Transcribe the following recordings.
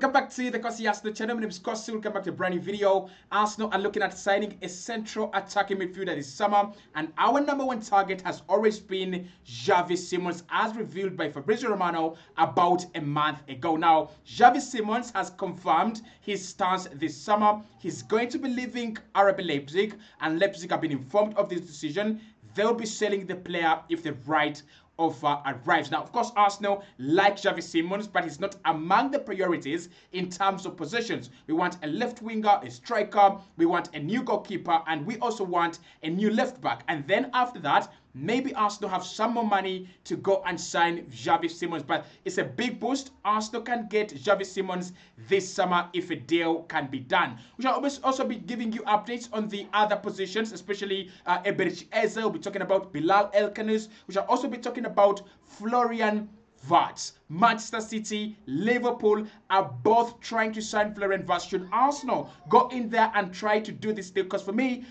Welcome back to the Kosi Arsenal channel. My name is Kosi. Welcome back to a brand new video. Arsenal are looking at signing a central attacking midfielder this summer, and our number one target has always been Xavi Simons, as revealed by Fabrizio Romano about a month ago. Now, Xavi Simons has confirmed his stance this summer. He's going to be leaving RB Leipzig, and Leipzig have been informed of this decision. They'll be selling the player if the right offer arrives. Now, of course, Arsenal like Xavi Simons, but he's not among the priorities in terms of positions. We want a left winger, a striker, we want a new goalkeeper, and we also want a new left back. And then after that, maybe Arsenal have some more money to go and sign Xavi Simons. But it's a big boost. Arsenal can get Xavi Simons this summer if a deal can be done. We shall also be giving you updates on the other positions, especially Eberechi Eze. We'll be talking about Bilal El Cano. We shall also be talking about Florian Wirtz. Manchester City, Liverpool are both trying to sign Florian Wirtz. Should Arsenal go in there and try to do this deal? Because for me,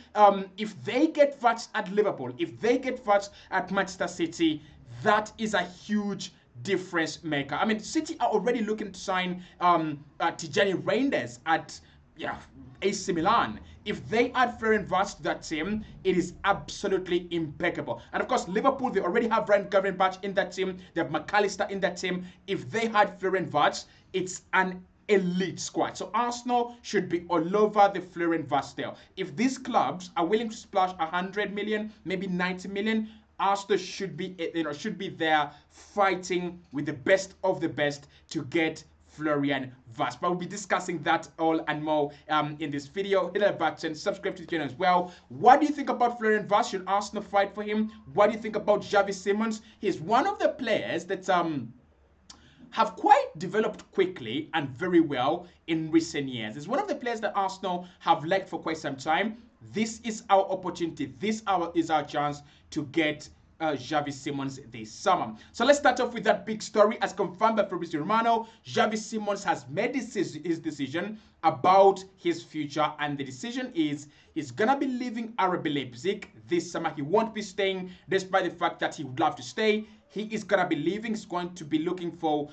if they get Wirtz at Liverpool, if they get Wirtz at Manchester City, that is a huge difference maker. I mean, City are already looking to sign Tijani Reinders at AC Milan. If they add Florian Wirtz to that team, it is absolutely impeccable. And of course, Liverpool, they already have Ryan Gravenberch in that team. They have McAllister in that team. If they had Florian Wirtz, it's an elite squad. So Arsenal should be all over the Florian Wirtz deal. If these clubs are willing to splash 100 million, maybe 90 million, Arsenal should be there fighting with the best of the best to get Florian Wirtz. But we'll be discussing that all and more in this video. Hit that button, subscribe to the channel as well. What do you think about Florian Wirtz? Should Arsenal fight for him? What do you think about Xavi Simons? He's one of the players that have quite developed quickly and very well in recent years. It's one of the players that Arsenal have liked for quite some time. This is our opportunity. This is our chance to get Xavi Simons this summer. So let's start off with that big story. As confirmed by Fabrizio Romano, Xavi Simons has made his decision about his future, and the decision is he's gonna be leaving RB Leipzig this summer. He won't be staying, despite the fact that he would love to stay. He is gonna be leaving. He's going to be looking for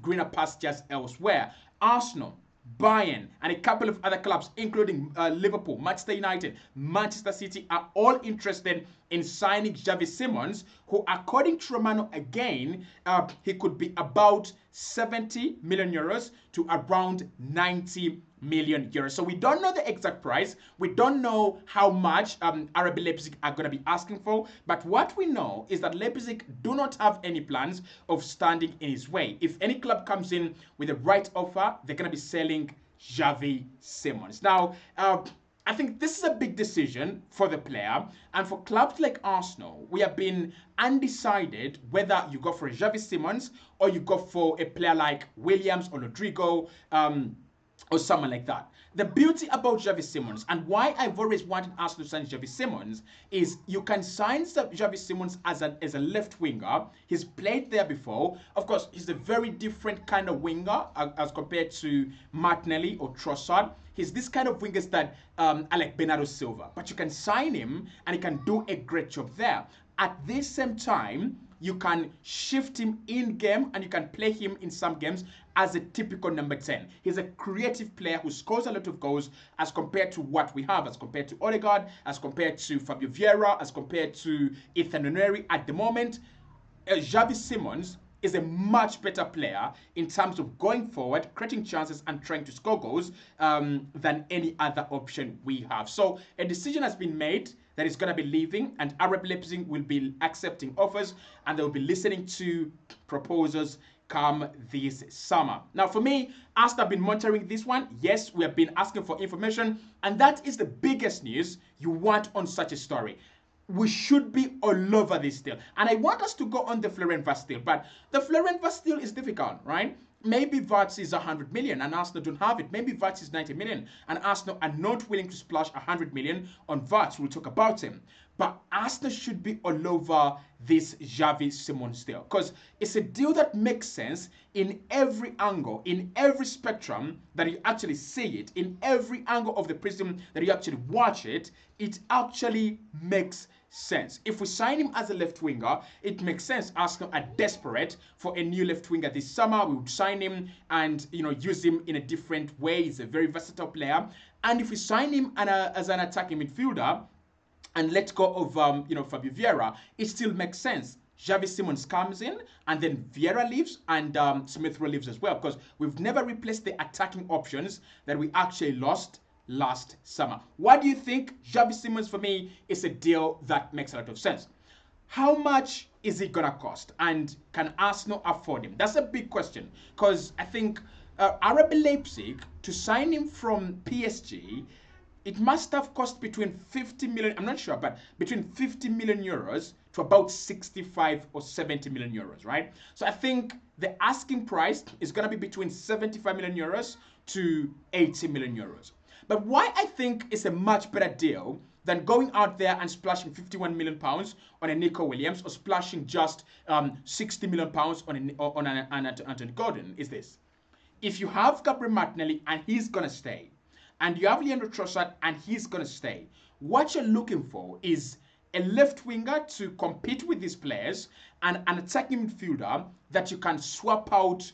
greener pastures elsewhere. Arsenal, Bayern, and a couple of other clubs, including Liverpool, Manchester United, Manchester City, are all interested in signing Xavi Simons, who, according to Romano again, he could be about 70 million euros to around 90 million euros. So we don't know the exact price. We don't know how much RB Leipzig are going to be asking for. But what we know is that Leipzig do not have any plans of standing in his way. If any club comes in with the right offer, they're going to be selling Xavi Simons. Now, I think this is a big decision for the player, and for clubs like Arsenal, we have been undecided whether you go for a Xavi Simons or you go for a player like Williams or Rodrigo, or someone like that. The beauty about Xavi Simons, and why I've always wanted Arsenal to sign Xavi Simons, is you can sign Xavi Simons as a left winger. He's played there before. Of course, he's a very different kind of winger as compared to Martinelli or Trossard. He's this kind of wingers that are like Bernardo Silva. But you can sign him, and he can do a great job there. At the same time, you can shift him in-game, and you can play him in some games as a typical number 10. He's a creative player who scores a lot of goals as compared to what we have, as compared to Odegaard, as compared to Fabio Vieira, as compared to Ethan Nwaneri at the moment. Xavi Simons is a much better player in terms of going forward, creating chances and trying to score goals than any other option we have. So a decision has been made that is going to be leaving, and RB Leipzig will be accepting offers, and they will be listening to proposals come this summer. Now, for me, Arsenal have been monitoring this one. Yes, we have been asking for information, and that is the biggest news you want on such a story. We should be all over this deal. And I want us to go on the Florian Wirtz deal, but the Florian Wirtz deal is difficult, right? Maybe Wirtz is 100 million and Arsenal don't have it. Maybe Wirtz is 90 million and Arsenal are not willing to splash 100 million on Wirtz. We'll talk about him. But Arsenal should be all over this Xavi Simons deal, because it's a deal that makes sense in every angle, in every spectrum that you actually see it, in every angle of the prism that you actually watch it. It actually makes sense. If we sign him as a left winger, it makes sense. Arsenal are desperate for a new left winger this summer. We would sign him and use him in a different way. He's a very versatile player. And if we sign him as an attacking midfielder and let go of Fabio Vieira, it still makes sense. Xavi Simons comes in, and then Vieira leaves, and Smith Rowe leaves as well, because we've never replaced the attacking options that we actually lost last summer. What do you think? Xavi Simons, for me, is a deal that makes a lot of sense. How much is it gonna cost, and can Arsenal afford him? That's a big question, because I think RB Leipzig, to sign him from PSG, it must have cost between 50 million, I'm not sure, but between 50 million euros to about 65 or 70 million euros, right? So I think the asking price is going to be between 75 million euros to 80 million euros. But why I think it's a much better deal than going out there and splashing 51 million pounds on a Nico Williams, or splashing just 60 million pounds on an Anthony Gordon, is this. If you have Gabriel Martinelli and he's going to stay, and you have Leandro Trossard and he's going to stay, what you're looking for is a left winger to compete with these players, and an attacking midfielder that you can swap out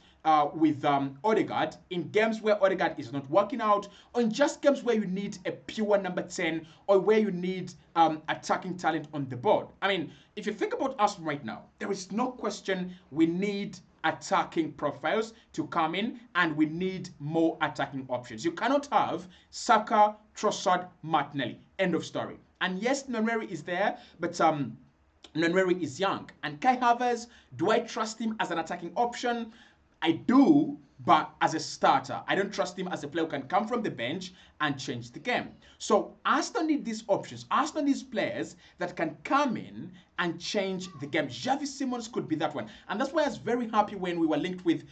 with Odegaard in games where Odegaard is not working out, or in just games where you need a pure number 10, or where you need attacking talent on the board. I mean, if you think about us right now, there is no question we need attacking profiles to come in, and we need more attacking options. You cannot have Saka, Trossard, Martinelli. End of story. And yes, Nonweri is there, but Nonweri is young. And Kai Havertz, do I trust him as an attacking option? I do, but as a starter. I don't trust him as a player who can come from the bench and change the game. So Arsenal need these options. Arsenal needs players that can come in and change the game. Xavi Simons could be that one. And that's why I was very happy when we were linked with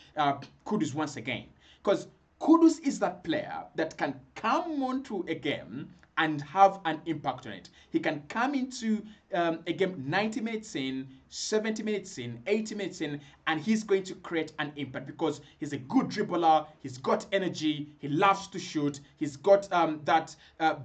Kudus once again. Because Kudus is that player that can come onto a game and have an impact on it. He can come into a game 90 minutes in, 70 minutes in, 80 minutes in, and he's going to create an impact because he's a good dribbler, he's got energy, he loves to shoot, he's got that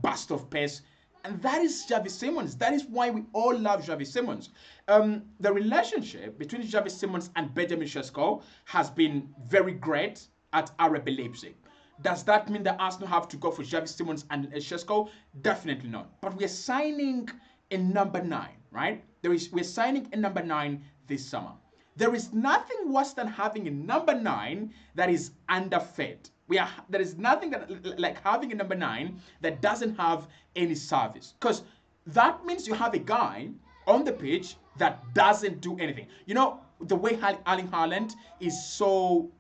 burst of pace. And that is Xavi Simons. That is why we all love Xavi Simons. The relationship between Xavi Simons and Benjamin Sesko has been very great at RB Leipzig. Does that mean that Arsenal have to go for Xavi Simons and Sesko? Definitely not. But we're signing a number 9, right? We're signing a number 9 this summer. There is nothing worse than having a number 9 that is underfed. There is nothing like having a number 9 that doesn't have any service. Because that means you have a guy on the pitch that doesn't do anything. You know, the way Erling Haaland is so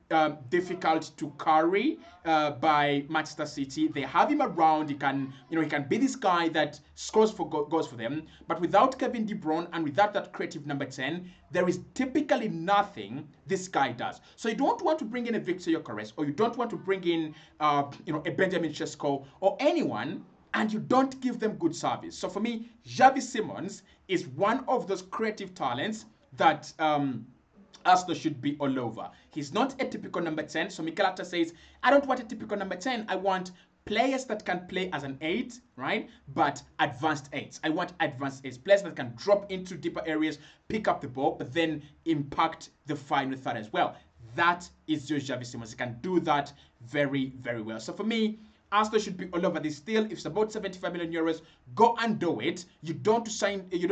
difficult to carry by Manchester City. They have him around. He can be this guy that scores for goals for them. But without Kevin De Bruyne and without that creative number 10, there is typically nothing this guy does. So you don't want to bring in a Victor Gyökeres, or you don't want to bring in a Benjamin Sesko or anyone, and you don't give them good service. So for me, Xavi Simons is one of those creative talents that Arsenal should be all over. He's not a typical number 10. So Mikel Arteta says, I don't want a typical number 10. I want players that can play as an 8, right? But advanced 8s. I want advanced 8s. Players that can drop into deeper areas, pick up the ball, but then impact the final third as well. That is your Xavi Simons. He can do that very, very well. So for me, Arsenal should be all over this deal. If it's about 75 million euros, go and do it. You don't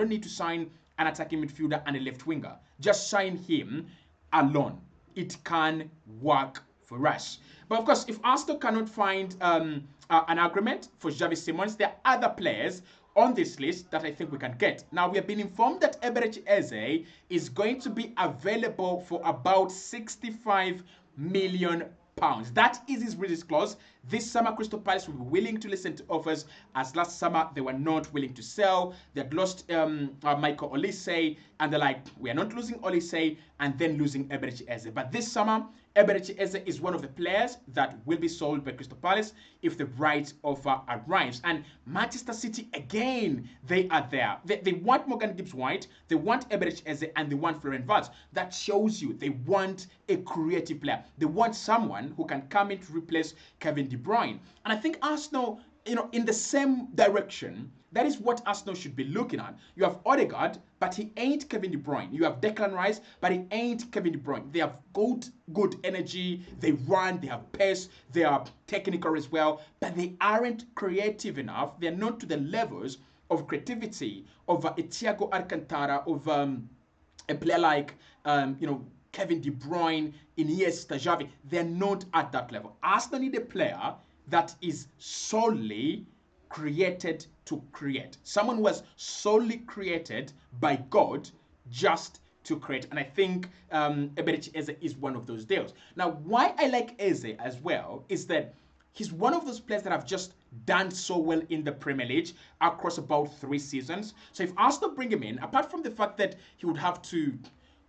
need to sign an attacking midfielder and a left winger. Just sign him alone. It can work for us. But of course, if Arsenal cannot find an agreement for Xavi Simons, there are other players on this list that I think we can get. Now, we have been informed that Eberechi Eze is going to be available for about 65 million pounds. That is his release clause. This summer, Crystal Palace will be willing to listen to offers, as last summer they were not willing to sell. They had lost Michael Olise, and they're like, we are not losing Olise and then losing Eberechi Eze. But this summer, Eberechi Eze is one of the players that will be sold by Crystal Palace if the right offer arrives. And Manchester City, again, they are there. They want Morgan Gibbs-White, they want Eberechi Eze, and they want Florian Wirtz. That shows you they want a creative player. They want someone who can come in to replace Kevin De Bruyne. And I think Arsenal in the same direction. That is what Arsenal should be looking at. You have Odegaard, but he ain't Kevin De Bruyne. You have Declan Rice, but he ain't Kevin De Bruyne. They have good energy. They run. They have pace. They are technical as well, but they aren't creative enough. They're not to the levels of creativity of a Thiago Alcantara, of a player like Kevin De Bruyne, Iniesta, Xavi. They're not at that level. Arsenal need a player that is solely created to create. Someone who was solely created by God just to create. And I think Eberechi Eze is one of those deals. Now, why I like Eze as well is that he's one of those players that have just done so well in the Premier League across about 3 seasons. So if Arsenal bring him in, apart from the fact that he would have to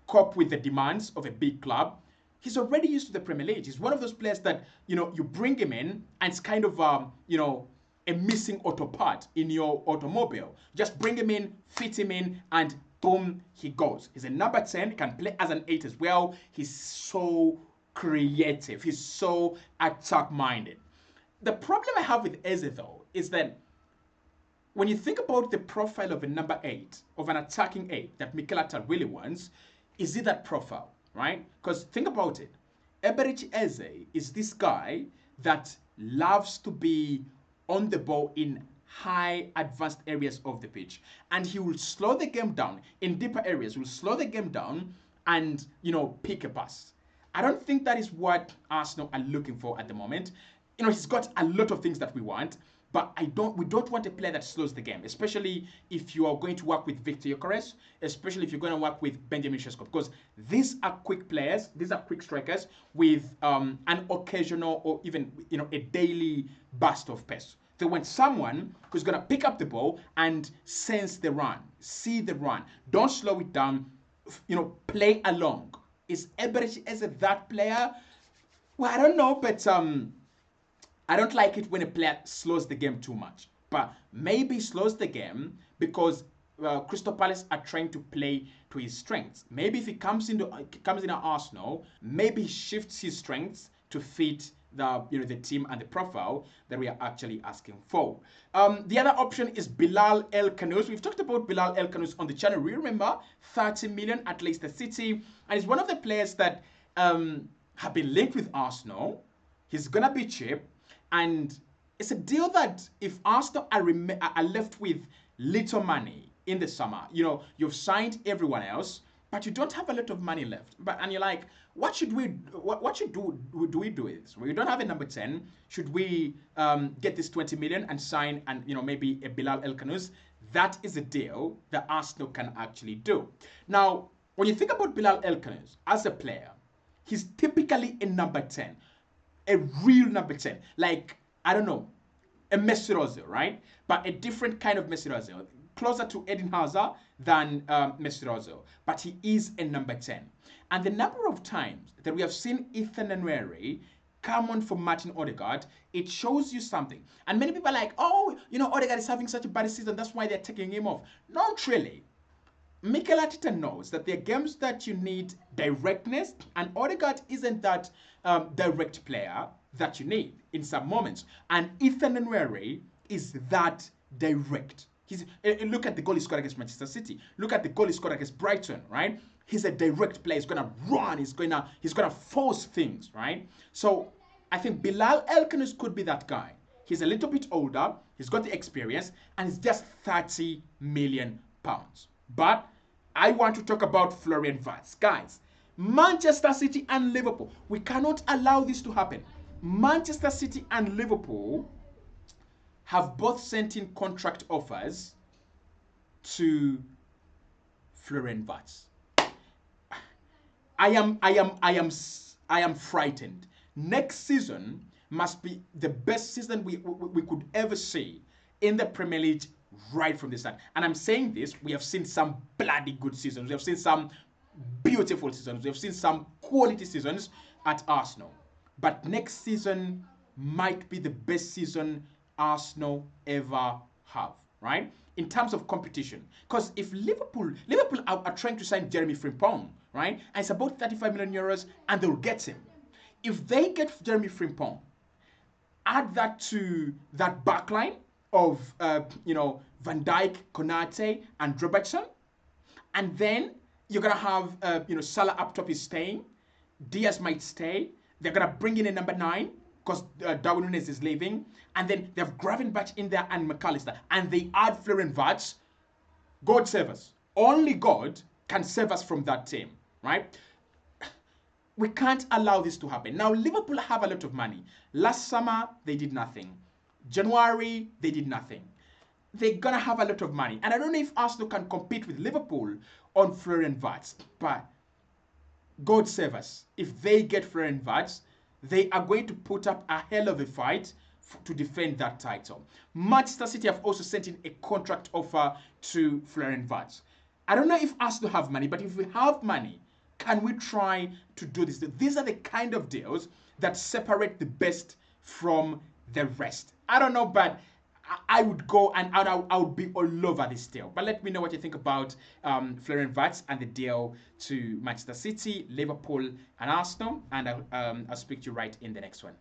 cope with the demands of a big club, he's already used to the Premier League. He's one of those players that, you bring him in and it's kind of, a missing auto part in your automobile. Just bring him in, fit him in, and boom, he goes. He's a number 10, can play as an 8 as well. He's so creative. He's so attack-minded. The problem I have with Eze, though, is that when you think about the profile of a number 8, of an attacking 8 that Mikel Arteta really wants, is it that profile, right? Because think about it. Eberechi Eze is this guy that loves to be on the ball in high advanced areas of the pitch, and he will slow the game down in deeper areas. He will slow the game down and pick a pass. I don't think that is what Arsenal are looking for at the moment. He's got a lot of things that we want, but we don't want a player that slows the game, especially if you are going to work with Victor Gyökeres, especially if you're going to work with Benjamin Sesko, because these are quick players, these are quick strikers with an occasional or even a daily burst of pace. They want someone who's going to pick up the ball and sense the run, see the run. Don't slow it down, play along. Is Eberechi Eze that player? Well, I don't know, but I don't like it when a player slows the game too much. But maybe slows the game because Crystal Palace are trying to play to his strengths. Maybe if he comes into Arsenal, maybe he shifts his strengths to fit the team and the profile that we are actually asking for. The other option is Bilal El Cano. We've talked about Bilal El Cano on the channel. We remember 30 million at Leicester City, and he's one of the players that have been linked with Arsenal. He's gonna be cheap, and it's a deal that if Arsenal are left with little money in the summer, you've signed everyone else, but you don't have a lot of money left. And you're like, what should we do with this? We don't have a number 10. Should we get this 20 million and sign and maybe a Bilal El Cano's? That is a deal that Arsenal can actually do. Now, when you think about Bilal El Cano's as a player, he's typically a number 10, a real number 10. Like, I don't know, a Mesut Ozil, right? But a different kind of Mesut Ozil, closer to Eden Hazard than Mesut Ozil, but he is a number 10. And the number of times that we have seen Ethan Nwaneri come on for Martin Odegaard, it shows you something. And many people are like, oh, Odegaard is having such a bad season, that's why they're taking him off. Not really. Mikel Arteta knows that there are games that you need directness, and Odegaard isn't that direct player that you need in some moments. And Ethan Nwaneri is that direct. Look at the goal he scored against Manchester City. Look at the goal he scored against Brighton, right? He's a direct player. He's gonna run. He's gonna force things, right? So I think Bilal El Cano could be that guy. He's a little bit older. He's got the experience, and it's just 30 million pounds. But I want to talk about Florian Wirtz, guys. Manchester City and Liverpool. We cannot allow this to happen. Manchester City and Liverpool have both sent in contract offers to Florian Wirtz. I am frightened. Next season must be the best season we could ever see in the Premier League right from the start. And I'm saying this, we have seen some bloody good seasons. We have seen some beautiful seasons. We have seen some quality seasons at Arsenal. But next season might be the best season Arsenal ever have, right? In terms of competition. Because if Liverpool are trying to sign Jeremy Frimpong, right? And it's about 35 million euros, and they'll get him. If they get Jeremy Frimpong, add that to that backline of Van Dijk, Konate, and Robertson, and then you're gonna have Salah up top is staying, Diaz might stay. They're gonna bring in a number 9 because Darwin Nunes is leaving, and then they have Gravenberch in there and McAllister, and they add Florian Wirtz. God save us. Only God can save us from that team, right? We can't allow this to happen. Now, Liverpool have a lot of money. Last summer, they did nothing. January, they did nothing. They're going to have a lot of money. And I don't know if Arsenal can compete with Liverpool on Florian Wirtz. But God save us. If they get Florian Wirtz, they are going to put up a hell of a fight to defend that title. Manchester City have also sent in a contract offer to Florian Wirtz. I don't know if Arsenal have money, but if we have money, can we try to do this? These are the kind of deals that separate the best from the rest. I don't know, but I would go and I would be all over this deal. But let me know what you think about Florian Wirtz and the deal to Manchester City, Liverpool, and Arsenal. And I'll speak to you right in the next one.